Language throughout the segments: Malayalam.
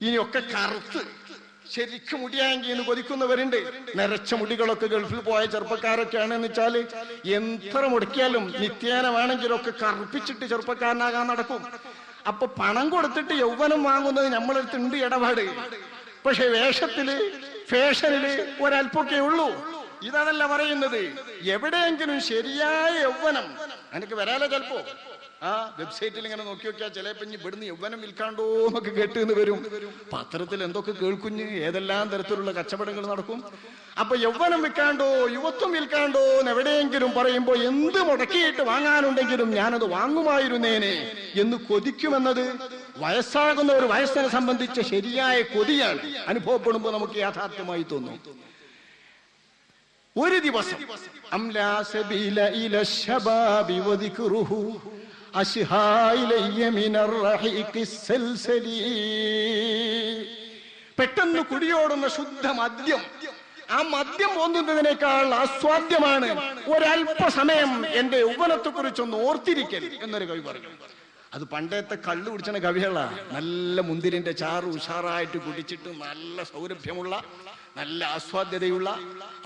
ഇനിയൊക്കെ കറുത്ത് ശരിക്കും മുടിയായെങ്കിൽ എന്ന് കൊതിക്കുന്നവരുണ്ട്. നരച്ച മുടികളൊക്കെ ഗൾഫിൽ പോയ ചെറുപ്പക്കാരൊക്കെയാണെന്ന് വെച്ചാല് എത്ര മുടക്കിയാലും നിത്യേന വേണമെങ്കിലും ഒക്കെ കറുപ്പിച്ചിട്ട് ചെറുപ്പക്കാരനാകാൻ നടക്കും. അപ്പൊ പണം കൊടുത്തിട്ട് യൗവനം വാങ്ങുന്നത് നമ്മളടുത്തുണ്ട് ഇടപാട്. പക്ഷെ വേഷത്തില് ഫാഷനില് ഒരല്പൊക്കെ ഉള്ളൂ. ഇതാണല്ല പറയുന്നത്. എവിടെയെങ്കിലും ശരിയായ യൗവനം എനിക്ക് വരാലോ ചിലപ്പോ. വെബ്സൈറ്റിൽ ഇങ്ങനെ നോക്കി നോക്കിയാൽ ചിലപ്പോ ഇവിടുന്ന് യൗവനം വിൽക്കാണ്ടോ എന്നൊക്കെ കേട്ടെന്ന് വരും. പത്രത്തിൽ എന്തൊക്കെ കേൾക്കുഞ്ഞ് ഏതെല്ലാം തരത്തിലുള്ള കച്ചവടങ്ങൾ നടക്കും. അപ്പൊ യൗവനം വിൽക്കാണ്ടോ യുവത്വം വിൽക്കാണ്ടോ എന്ന് എവിടെയെങ്കിലും പറയുമ്പോ എന്ത് മുടക്കിയിട്ട് വാങ്ങാനുണ്ടെങ്കിലും ഞാനത് വാങ്ങുമായിരുന്നേനെ എന്ന് കൊതിക്കുമെന്നത് വയസ്സാകുന്ന ഒരു വയസ്സിനെ സംബന്ധിച്ച ശരിയായ കൊതിയാണ്. അനുഭവപ്പെടുമ്പോ നമുക്ക് യാഥാർത്ഥ്യമായി തോന്നും. ഒരു ദിവസം പെട്ടെന്ന് കുടിയോടുന്ന ശുദ്ധ മദ്യം, ആ മദ്യം ഓന്നുന്നതിനേക്കാൾ ആസ്വാദ്യമാണ് ഒരല്പസമയം എന്റെ യൗവനത്തെ കുറിച്ചൊന്ന് ഓർത്തിരിക്കൽ എന്നൊരു കവി പറഞ്ഞു. അത് പണ്ടത്തെ കള്ളു കുടിച്ചണ കവികളാ. നല്ല മുന്തിരിന്റെ ചാറ് ഉഷാറായിട്ട് കുടിച്ചിട്ട് നല്ല സൗരഭ്യമുള്ള, നല്ല ആസ്വാദ്യതയുള്ള,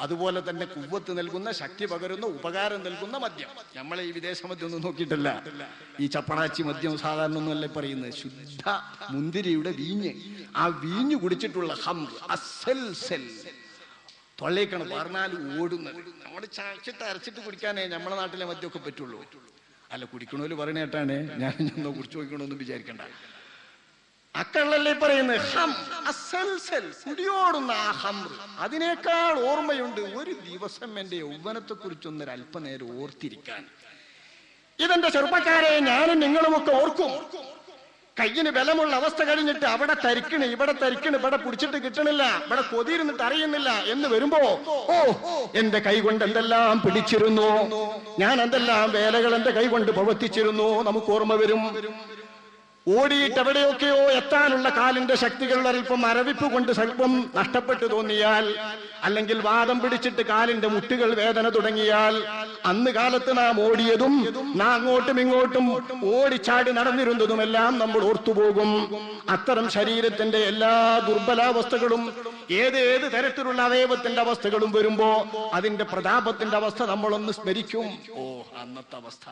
അതുപോലെ തന്നെ കുവ്വത്ത് നൽകുന്ന, ശക്തി പകരുന്ന, ഉപകാരം നൽകുന്ന മദ്യം. നമ്മളെ ഈ വിദേശ മദ്യം ഒന്നും നോക്കിയിട്ടല്ല. ഈ ചപ്പടാച്ചി മദ്യം സാധാരണ ഒന്നുമല്ല പറയുന്നത്. ശുദ്ധ മുന്തിരിയുടെ വീഞ്ഞ്, ആ വീഞ്ഞ് കുടിച്ചിട്ടുള്ള തൊള്ളേക്കാണ് പറഞ്ഞാൽ ഓടുന്നത്. നമ്മൾ ചാച്ചിട്ട് അരച്ചിട്ട് കുടിക്കാനേ നമ്മളെ നാട്ടിലെ മദ്യമൊക്കെ പറ്റുള്ളൂ. അല്ല, കുടിക്കണോല് പറയണ കേട്ടാണ്. ഞാൻ ഒന്നോ കുടിച്ചു നോക്കണമെന്നും വിചാരിക്കണ്ട. അക്കള്ളല്ലേ പറയുന്നത്. കുടിയോടുന്ന ആ ഹംർ, അതിനേക്കാൾ ഓർമ്മയുണ്ട് ഒരു ദിവസം എന്റെ യൗവനത്തെ കുറിച്ചൊന്നൊരു അല്പനേരം ഓർത്തിരിക്കാൻ. ഇതെന്റെ ചെറുപ്പക്കാരെ ഞാനും നിങ്ങളുമൊക്കെ ഓർക്കും. കയ്യിന് ബലമുള്ള അവസ്ഥ കഴിഞ്ഞിട്ട് അവിടെ തരിക്കണ്, ഇവിടെ തരിക്കണ്, ഇവിടെ പിടിച്ചിട്ട് കിട്ടണില്ല, ഇവിടെ കൊതിയിരുന്നിട്ട് അറിയുന്നില്ല എന്ന് വരുമ്പോ, ഓ എന്റെ കൈ കൊണ്ട് എന്തെല്ലാം പിടിച്ചിരുന്നു, ഞാൻ എന്തെല്ലാം വേലകൾ എന്റെ കൈ കൊണ്ട് പ്രവർത്തിച്ചിരുന്നു നമുക്ക് ഓർമ്മ വരും. ഓടിയിട്ട് എവിടെയൊക്കെയോ എത്താനുള്ള കാലിന്റെ ശക്തികൾ അല്പം മരവിപ്പ് കൊണ്ട് സ്വല്പം നഷ്ടപ്പെട്ടു തോന്നിയാൽ, അല്ലെങ്കിൽ വാദം പിടിച്ചിട്ട് കാലിന്റെ മുട്ടുകൾ വേദന തുടങ്ങിയാൽ, അന്ന് കാലത്ത് നാം ഓടിയതും നാം അങ്ങോട്ടും ഇങ്ങോട്ടും ഓടിച്ചാടി നടന്നിരുന്നതുമെല്ലാം നമ്മൾ ഓർത്തുപോകും. അത്തരം ശരീരത്തിന്റെ എല്ലാ ദുർബലാവസ്ഥകളും, ഏതേത് തരത്തിലുള്ള അവയവത്തിന്റെ അവസ്ഥകളും വരുമ്പോ അതിന്റെ പ്രതാപത്തിന്റെ അവസ്ഥ നമ്മളൊന്ന് സ്മരിക്കും. ഓ അന്നത്തെ അവസ്ഥ.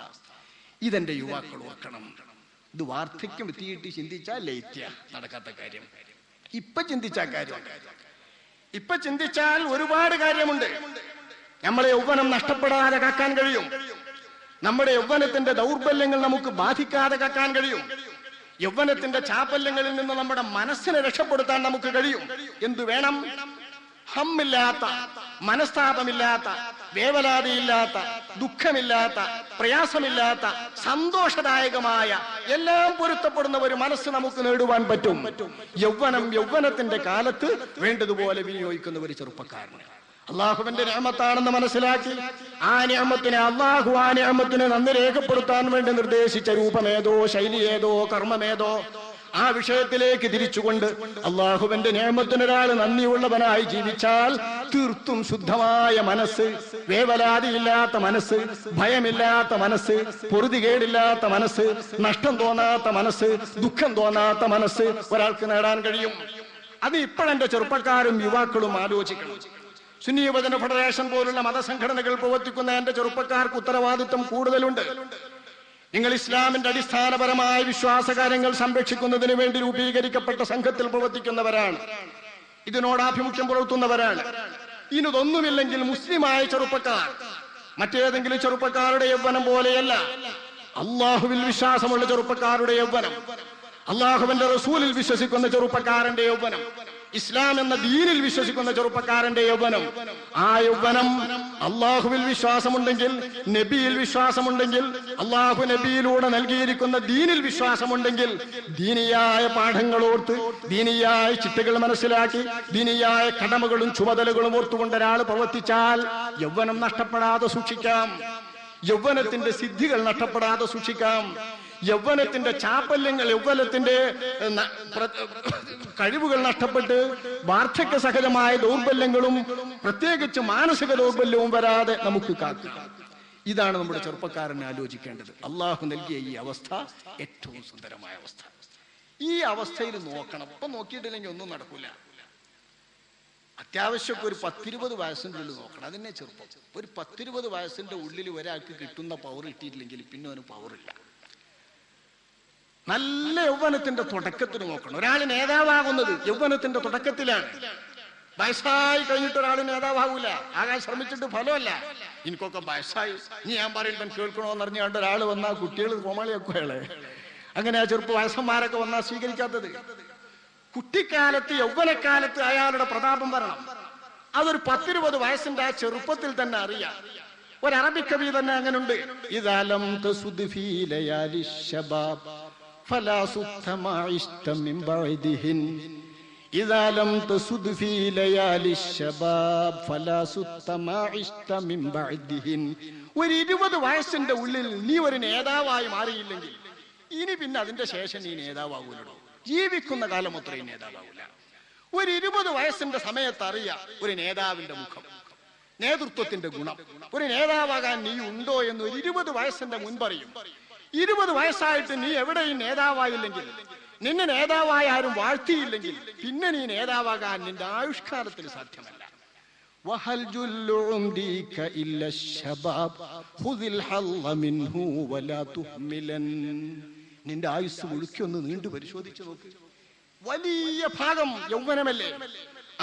ഇതെന്റെ യുവാക്കൾ ഓർക്കണം. ഇത് വാർദ്ധക്യം എത്തിയിട്ട് ചിന്തിച്ചാൽ ലൈത്യ നടക്കാത്ത കാര്യം. ഇപ്പൊ ചിന്തിച്ചാൽ കാര്യം, ഇപ്പൊ ചിന്തിച്ചാൽ ഒരുപാട് കാര്യമുണ്ട്. നമ്മളെ യൗവനം നഷ്ടപ്പെടാതെ കാക്കാൻ കഴിയും. നമ്മുടെ യൗവനത്തിന്റെ ദൗർബല്യങ്ങൾ നമുക്ക് ബാധിക്കാതെ കാക്കാൻ കഴിയും. യൗവനത്തിന്റെ ചാപല്യങ്ങളിൽ നിന്ന് നമ്മുടെ മനസ്സിനെ രക്ഷപ്പെടുത്താൻ നമുക്ക് കഴിയും. എന്തു വേണം? ഹമ്മില്ലാത്ത, മനസ്താപമില്ലാത്ത, വേവലാതിയില്ലാത്ത, ദുഃഖമില്ലാത്ത, പ്രയാസമില്ലാത്ത, സന്തോഷദായകമായ, എല്ലാം പൊരുത്തപ്പെടുന്ന ഒരു മനസ്സ് നമുക്ക് നേടുവാൻ പറ്റും. യൗവനത്തിന്റെ കാലത്ത് വേണ്ടതുപോലെ വിനിയോഗിക്കുന്ന ഒരു ചെറുപ്പക്കാരന് അള്ളാഹുവിന്റെ നിഅമത്താണെന്ന് മനസ്സിലാക്കി ആ നിഅമത്തിനെ നന്ദി രേഖപ്പെടുത്താൻ വേണ്ടി നിർദ്ദേശിച്ച രൂപമേതോ, ശൈലിയേതോ, കർമ്മമേതോ, ആ വിഷയത്തിലേക്ക് തിരിച്ചുകൊണ്ട് അള്ളാഹുവിന്റെ നിഅമത്തിനൊരാൾ നന്ദിയുള്ളവനായി ജീവിച്ചാൽ തീർത്തും ശുദ്ധമായ മനസ്സ്, വേവലാതിയില്ലാത്ത മനസ്സ്, ഭയമില്ലാത്ത മനസ്സ്, പൊറുതികേടില്ലാത്ത മനസ്സ്, നഷ്ടം തോന്നാത്ത മനസ്സ്, ദുഃഖം തോന്നാത്ത മനസ്സ് ഒരാൾക്ക് നേടാൻ കഴിയും. അത് ഇപ്പോഴെന്റെ ചെറുപ്പക്കാരും യുവാക്കളും ആലോചിക്കണം. സുന്നി യുവജന ഫെഡറേഷൻ പോലുള്ള മതസംഘടനകൾ പ്രവർത്തിക്കുന്ന എന്റെ ചെറുപ്പക്കാർക്ക് ഉത്തരവാദിത്വം കൂടുതലുണ്ട്. നിങ്ങൾ ഇസ്ലാമിന്റെ അടിസ്ഥാനപരമായ വിശ്വാസകാര്യങ്ങൾ സംരക്ഷിക്കുന്നതിന് വേണ്ടി രൂപീകരിക്കപ്പെട്ട സംഘത്തിൽ പ്രവർത്തിക്കുന്നവരാണ്. ഇതിനോടാഭിമുഖ്യം പുലർത്തുന്നവരാണ്. ഇതൊന്നുമില്ലെങ്കിൽ മുസ്ലിമായ ചെറുപ്പക്കാർ മറ്റേതെങ്കിലും ചെറുപ്പക്കാരുടെ യൗവനം പോലെയല്ല. അള്ളാഹുവിൽ വിശ്വാസമുള്ള ചെറുപ്പക്കാരുടെ യൗവനം, അള്ളാഹുവിന്റെ റസൂലിൽ വിശ്വസിക്കുന്ന ചെറുപ്പക്കാരന്റെ യൗവനം, ഇസ്ലാം എന്ന ദീനിൽ വിശ്വസിക്കുന്ന ചെറുപ്പക്കാരന്റെ യൗവനം, ആ യൗവനം അള്ളാഹുവിൽ വിശ്വാസമുണ്ടെങ്കിൽ, നബിയിൽ വിശ്വാസമുണ്ടെങ്കിൽ, അള്ളാഹു നബിയിലൂടെ നൽകിയിരിക്കുന്ന ദീനിൽ വിശ്വാസമുണ്ടെങ്കിൽ, ദീനിയായ പാഠങ്ങളോർത്ത്, ദീനിയായ ചിട്ടകൾ മനസ്സിലാക്കി, ദീനിയായ കടമകളും ചുമതലകളും ഓർത്തുകൊണ്ട് ഒരാൾ പ്രവർത്തിച്ചാൽ യൗവനം നഷ്ടപ്പെടാതെ സൂക്ഷിക്കാം. യൗവനത്തിന്റെ സിദ്ധികൾ നഷ്ടപ്പെടാതെ സൂക്ഷിക്കാം. യൗവനത്തിന്റെ ചാപല്യങ്ങൾ, യൗവനത്തിന്റെ കഴിവുകൾ നഷ്ടപ്പെട്ട് വാർദ്ധക്യ സഹജമായ ദൗർബല്യങ്ങളും പ്രത്യേകിച്ച് മാനസിക ദൗർബല്യവും വരാതെ നമുക്ക് കാക്കാം. ഇതാണ് നമ്മുടെ ചെറുപ്പക്കാരനെ ആലോചിക്കേണ്ടത്. അള്ളാഹു നൽകിയ ഈ അവസ്ഥ ഏറ്റവും സുന്ദരമായ അവസ്ഥ. ഈ അവസ്ഥയിൽ നോക്കണം. ഇപ്പൊ നോക്കിയിട്ടില്ലെങ്കിൽ ഒന്നും നടക്കൂല. അത്യാവശ്യം ഒരു 10-20 വയസ്സിൻ്റെ ഉള്ളിൽ നോക്കണം. അതിനെ ചെറുപ്പം. ഒരു 10-20 വയസ്സിന്റെ ഉള്ളിൽ ഒരാൾക്ക് കിട്ടുന്ന പവർ കിട്ടിയിട്ടില്ലെങ്കിൽ പിന്നെ അവന് പവറില്ല. നല്ല യൗവനത്തിന്റെ തുടക്കത്തിൽ നോക്കണം. ഒരാൾ നേതാവാകുന്നത് യൗവനത്തിന്റെ തുടക്കത്തിലാണ്. വയസ്സായി കഴിഞ്ഞിട്ട് ഒരാൾ നേതാവാകൂല. ആകാൻ ശ്രമിച്ചിട്ട് ഫലമല്ല. എനിക്കൊക്കെ വയസ്സായി, ഇനി ഞാൻ പറയുമ്പോൾ കേൾക്കണോന്ന് അറിഞ്ഞാണ്ട് ഒരാൾ വന്നാൽ കുട്ടികൾ കോമാളിയൊക്കെ അയാളെ അങ്ങനെ ആ ചെറുപ്പ വയസ്സന്മാരൊക്കെ വന്നാൽ സ്വീകരിക്കാത്തത്. കുട്ടിക്കാലത്ത് യൗവനക്കാലത്ത് അയാളുടെ പ്രതാപം വരണം. അതൊരു 10-20 വയസ്സിന്റെ ആ ചെറുപ്പത്തിൽ തന്നെ അറിയാം. ഒരു അറബി കവി തന്നെ അങ്ങനുണ്ട്. ഇദാലം തസുദ് ഫീ ലയാലി ശബാബ് ഫലാ സുത്ത മാ ഇഷ്ത മിൻ ബഅദിഹിൻ. ഇദാലം തസുദ് ഫീ ലയാലി ശബാബ് ഫലാ സുത്ത മാ ഇഷ്ത മിൻ ബഅദിഹിൻ. ഒരു 20 വയസ്സിന്റെ ഉള്ളിൽ നീ ഒരു നേതാവായി മാറിയില്ലെങ്കിൽ ഇനി പിന്നെ അതിന്റെ ശേഷം നീ നേതാവാകൂലോ. ജീവിക്കുന്ന കാലം അത്രയും നേതാവാകൂല. ഒരു 20 വയസ്സിന്റെ സമയത്ത് അറിയാം ഒരു നേതാവിന്റെ മുഖം, നേതൃത്വത്തിന്റെ ഗുണം. ഒരു നേതാവാകാൻ നീ ഉണ്ടോ എന്ന് ഒരു 20 വയസ്സിന്റെ മുൻപറിയും. 20 വയസ്സായിട്ട് നീ എവിടെയും നേതാവായില്ലെങ്കിൽ, നിന്നെ നേതാവായ ആരും വാഴ്ത്തിയില്ലെങ്കിൽ പിന്നെ നീ നേതാവാകാൻ നിന്റെ ആയുഷ്കാലത്തിൽ സാധ്യമല്ല. വഹൽ ജുല്ലു ഉംദിക ഇല്ല ശബാബ് ഖുദിൽ ഹല്ല മിൻഹു വലാ തുഹ്മിലൻ. നിന്റെ ആയുസ് മുഴുക്കൊന്ന് നീണ്ടു പരിശോധിച്ചു നോക്ക്. വലിയ ഭാഗം യൗവനമല്ലേ?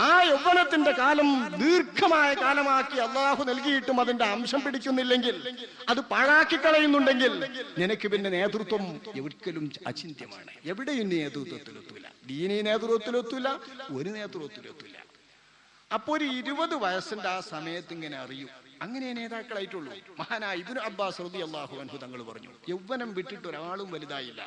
ആ യൗവനത്തിന്റെ കാലം ദീർഘമായ കാലമാക്കി അള്ളാഹു നൽകിയിട്ടും അതിന്റെ അംശം പിടിക്കുന്നില്ലെങ്കിൽ, അത് പാഴാക്കി കളയുന്നുണ്ടെങ്കിൽ നിനക്ക് പിന്നെ നേതൃത്വം ഒരിക്കലും അചിന്ത്യമാണ്. എവിടെയും നേതൃത്വത്തിലെത്തൂല. ദീനീ നേതൃത്വത്തിലെത്തൂല, ഒരു നേതൃത്വത്തിലെത്തൂല. അപ്പൊ ഒരു 20 വയസ്സിന്റെ ആ സമയത്ത് ഇങ്ങനെ അറിയും. അങ്ങനെ നേതാക്കളായിട്ടുള്ളൂ. മഹാനായ ഇബ്നു അബ്ബാസ് റളിയല്ലാഹു അൻഹു തങ്ങൾ പറഞ്ഞു, യൗവനം വിട്ടിട്ട് ഒരാളും വലുതായില്ല.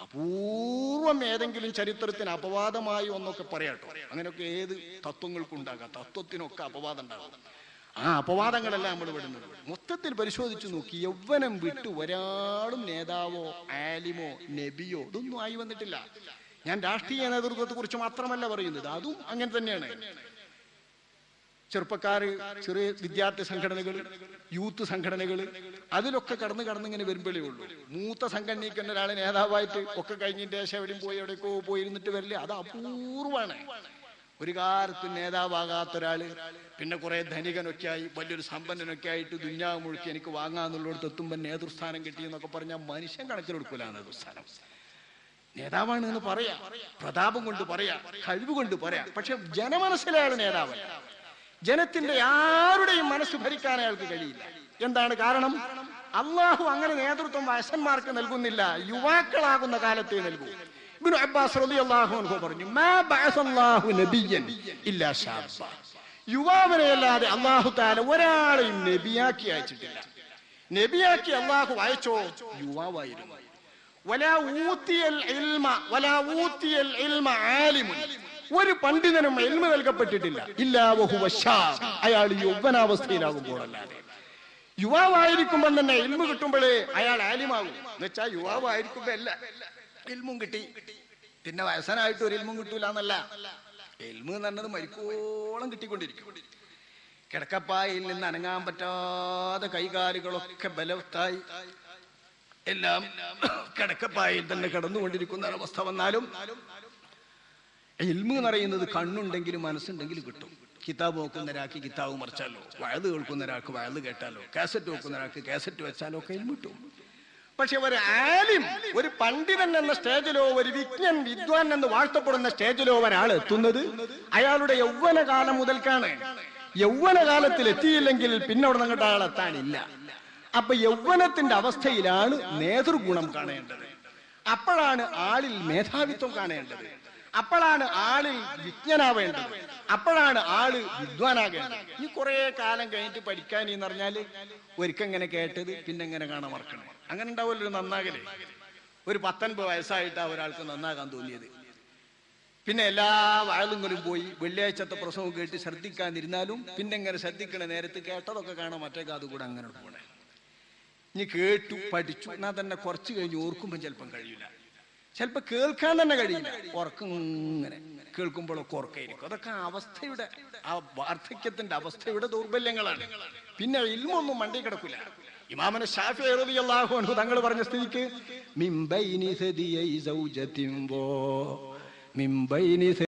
അപൂർവം ഏതെങ്കിലും ചരിത്രത്തിന് അപവാദമായി ഒന്നൊക്കെ പറയാട്ടോ. അങ്ങനെയൊക്കെ ഏത് തത്വങ്ങൾക്കുണ്ടാകാം. തത്വത്തിനൊക്കെ അപവാദം ഉണ്ടാകും. ആ അപവാദങ്ങളെല്ലാം നമ്മൾ വിടുന്നത്. മൊത്തത്തിൽ പരിശോധിച്ചു നോക്കി യൗവനം വിട്ട് ഒരാളും നേതാവോ ആലിമോ നബിയോ ഇതൊന്നും ആയി വന്നിട്ടില്ല. ഞാൻ രാഷ്ട്രീയ നേതൃത്വത്തെ കുറിച്ച് മാത്രമല്ല പറയുന്നത്, അതും അങ്ങനെ തന്നെയാണ്. ചെറുപ്പക്കാര്, ചെറിയ വിദ്യാർത്ഥി സംഘടനകൾ, യൂത്ത് സംഘടനകൾ, അതിലൊക്കെ കടന്നിങ്ങനെ വരുമ്പോഴേ ഉള്ളൂ. മൂത്ത സംഘടനയ്ക്ക് തന്നെ ഒരാൾ നേതാവായിട്ട് ഒക്കെ കഴിഞ്ഞിട്ട് ശേഷം എവിടെയും പോയി എവിടേക്കോ പോയിരുന്നിട്ട് വരില്ല. അത് അപൂർവമാണ്. ഒരു കാലത്ത് നേതാവാകാത്ത ഒരാള് പിന്നെ കുറെ ധനികനൊക്കെ ആയി വലിയൊരു സമ്പന്നനൊക്കെ ആയിട്ട് ദുനിയാവ് മുഴുക്കി എനിക്ക് വാങ്ങാന്നുള്ളിടത്ത് എത്തുമ്പോൾ നേതൃസ്ഥാനം കിട്ടിയെന്നൊക്കെ പറഞ്ഞാൽ മനുഷ്യൻ കണക്കിലെടുക്കൂല. നേതൃസ്ഥാനം നേതാവാണ് എന്ന് പറയാം, പ്രതാപം കൊണ്ട് പറയാം, കഴിവ് കൊണ്ട് പറയാം. പക്ഷെ ജനമനസ്സിലയാൾ നേതാവല്ല. ജനത്തിന്റെ ആരുടെയും മനസ്സ് ഭരിക്കാൻ അയാൾക്ക് കഴിയില്ല. എന്താണ് കാരണം? അള്ളാഹു അങ്ങനെ നേതൃത്വം വയസ്സന്മാർക്ക് നൽകുന്നില്ല, യുവാക്കളാകുന്ന കാലത്തേ നൽകൂ. ഇബ്നു അബ്ബാസ് റളിയല്ലാഹു അൻഹു പറഞ്ഞു, മാ ബഅസല്ലാഹു നബിയ്യൻ ഇല്ലാ ശാബ്ബ. യുവാവിനെയല്ലാതെ അള്ളാഹു തആല ഒരാളെയും നബിയാക്കി അയച്ചിട്ടില്ല. നബിയാക്കി അള്ളാഹു അയച്ചോ യുവാവായിരുന്നു. വലാ ഊതിയൽ ഇൽമ വലാ ഊതിയൽ ഇൽമ ആലിമുൻ. ഒരു പണ്ഡിതനും ഇൽമ നൽകപ്പെട്ടിട്ടില്ല ഇല്ലാ വഹുവ ശാബ്. അയാൾ യൗവനാവസ്ഥയിലാകുമ്പോഴല്ലാതെ. യുവാവായിരിക്കുമ്പോൾ തന്നെ ഇൽമ കിട്ടുമ്പോഴേ അയാൾ ആലിമാകും. എന്നുവെച്ചാൽ യുവാവായിരിക്കുമ്പോ അല്ല ഇൽമും കിട്ടി, പിന്നെ വയസ്സനായിട്ട് ഒരു ഇൽമും കിട്ടൂല എന്നല്ല. ഇൽമ എന്ന് പറഞ്ഞത് മരിക്കോളം കിട്ടിക്കൊണ്ടിരിക്കും. കിടക്കപ്പായിൽ നിന്ന് അനങ്ങാൻ പറ്റാതെ കൈകാലുകളൊക്കെ ബലവത്തായി എല്ലാം കിടക്കപ്പായിൽ തന്നെ കിടന്നുകൊണ്ടിരിക്കുന്ന അവസ്ഥ വന്നാലും ഇൽമു എന്ന് പറയുന്നത് കണ്ണുണ്ടെങ്കിലും മനസ്സുണ്ടെങ്കിലും കിട്ടും. കിതാബ് നോക്കുന്ന ഒരാൾക്ക് കിതാബ് മറിച്ചാലോ, വയത് കേൾക്കുന്ന ഒരാൾക്ക് വയത് കേട്ടാലോ, കാസറ്റ് വെക്കുന്ന ഒരാൾക്ക് കാസറ്റ് വെച്ചാലോ ഒക്കെ ഇൽമു കിട്ടും. പക്ഷെ ഒരു ആലിം, ഒരു പണ്ഡിതൻ എന്ന സ്റ്റേജിലോ ഒരു വിജ്ഞൻ വിദ്വാൻ എന്ന് വാഴ്ത്തപ്പെടുന്ന സ്റ്റേജിലോ ഒരാൾ എത്തുന്നത് അയാളുടെ യൗവനകാലം മുതൽക്കാണ്. യൗവനകാലത്തിൽ എത്തിയില്ലെങ്കിൽ പിന്നെ അവിടെ നിന്നിട്ട് അയാൾ എത്താനില്ല. അപ്പൊ യൗവനത്തിന്റെ അവസ്ഥയിലാണ് നേതൃഗുണം കാണേണ്ടത്. അപ്പോഴാണ് ആളിൽ മേധാവിത്വം കാണേണ്ടത്. അപ്പോഴാണ് ആളിൽ വിജ്ഞനാവേണ്ടത്. അപ്പോഴാണ് ആള് വിദ്വാനാകേണ്ടത്. ഈ കുറെ കാലം കഴിഞ്ഞിട്ട് പഠിക്കാൻ എന്ന് പറഞ്ഞാല് ഒരിക്കങ്ങനെ കേട്ടത് പിന്നെ എങ്ങനെ കാണാൻ മറക്കണം. അങ്ങനെ ഉണ്ടാവുമല്ലോ ഒരു നന്നാകലേ. ഒരു 19 വയസ്സായിട്ടാ ഒരാൾക്ക് നന്നാകാൻ തോന്നിയത്. പിന്നെ എല്ലാ വയലുകളും പോയി വെള്ളിയാഴ്ചത്തെ പ്രസവം കേട്ട് ശ്രദ്ധിക്കാതിരുന്നാലും പിന്നെ എങ്ങനെ ശ്രദ്ധിക്കണ നേരത്ത് കേട്ടതൊക്കെ കാണാൻ മറ്റേ അതുകൂടെ അങ്ങനെ പോണേ. ഇനി കേട്ടു പഠിച്ചു എന്നാൽ തന്നെ കുറച്ച് കഴിഞ്ഞ് ഓർക്കുമ്പോൾ ചിലപ്പം കഴിയില്ല, ചിലപ്പോൾ കേൾക്കാൻ തന്നെ കഴിയില്ല. ഉറക്കം ഇങ്ങനെ കേൾക്കുമ്പോഴൊക്കെ ഉറക്കായിരിക്കും. അതൊക്കെ അവസ്ഥയുടെ, ആ വാർദ്ധക്യത്തിന്റെ അവസ്ഥയുടെ ദൗർബല്യങ്ങളാണ്. പിന്നെ ഇൽമൊന്നും മണ്ടി കിടക്കില്ല. ഇമാമന ശാഫിഈ റളിയല്ലാഹു അൻഹു തങ്ങൾ പറഞ്ഞ സ്ഥിതിക്ക് മിൻ ബൈനി സദിയൈ സൗജത്തിൻ വോ മിൻ ബൈനി